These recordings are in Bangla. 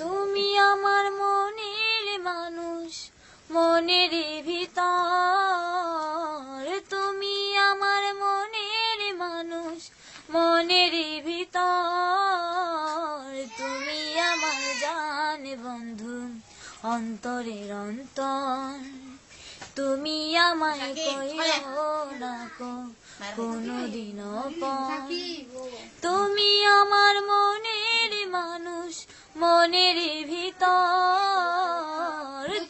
তুমি আমার মনের মানুষ, মনের ভিতর। তুমি আমার মনের মানুষ, মনের ভিতর। তুমি আমার জান বন্ধু, অন্তরের অন্তর। তুমি আমায় কইও না কোনদিনও পর। তুমি আমার মনের মানুষ, মনের ভিতর।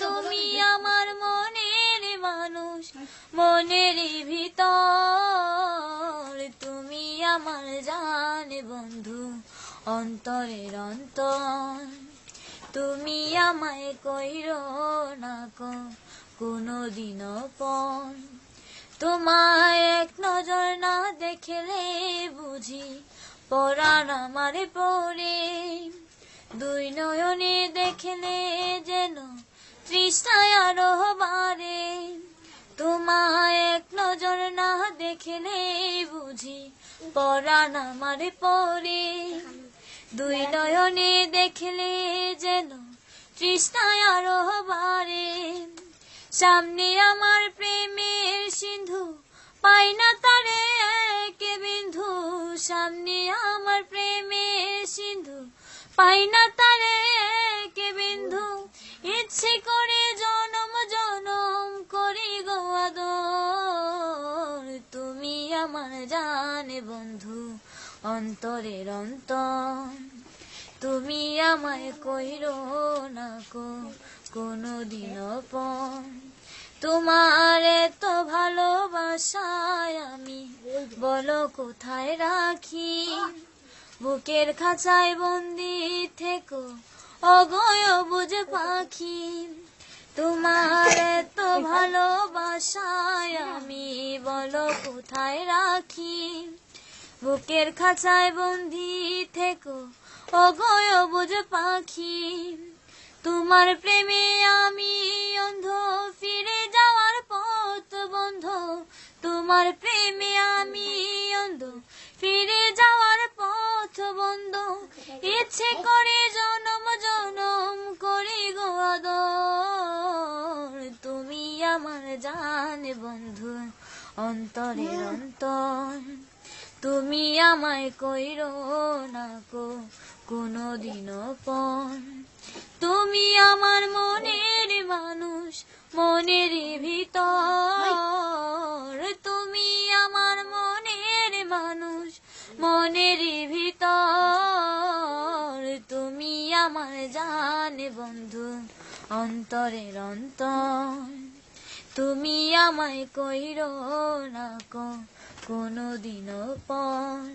তুমি আমার মনের মানুষ, মনের ভিতর। তুমি আমার জান বন্ধু, অন্তরের অন্তর। তুমি আমায় কইরো না কোনদিনও পর। তোমায় এক নজর না দেখলে বুঝি পরাণ আমার পরে। দুই নয়নে দেখলে যেন তৃষ্ণায় আরো বাড়ে। তোমায় এক নজর না দেখলে বুঝি পরাণ আমার পরে। দুই নয়নে দেখলে যেন তৃষ্ণায় আরো বাড়ে। সামনে আমার প্রেমের সিন্ধু, পাই না তারে একে বিন্ধু। সামনে আমার প্রেমের সিন্ধু, পাই না তারে একে বিন্ধু। ইচ্ছে করে জনম জনম করি গো আদর। তুমি আমার জান বন্ধু, অন্তরের অন্তর। তুমি আমায় কইরো না কোনদিনও পর। তোমার এত ভালোবাসায় আমি বলো কোথায় রাখি। বুকের খাঁচায় বন্দি থেকো অগয়বুঝ পাখি। তোমার এত ভালোবাসায় আমি বলো কোথায় রাখি। বুকের খাঁচায় বন্দি থেকো অগয়বুঝ পাখি। তোমার প্রেমে আমি অন্ধ, ফিরে যাওয়ার পথ বন্ধ। তোমার প্রেমে আমি অন্ধ, ফিরে যাওয়ার পথ বন্ধ। ইচ্ছে করে জনম জনম করি গো আদর। তুমি আমার জান বন্ধু, অন্তরের অন্তর। তুমি আমায় কইরো না কোনদিনও পর। তুমি আমার মনের মানুষ, মনের ভিতর। তুমি আমার মনের মানুষ, মনের ভিতর। তুমি আমার জান বন্ধু, অন্তরের অন্তর। তুমি আমায় কইরো না কোনদিনও পর।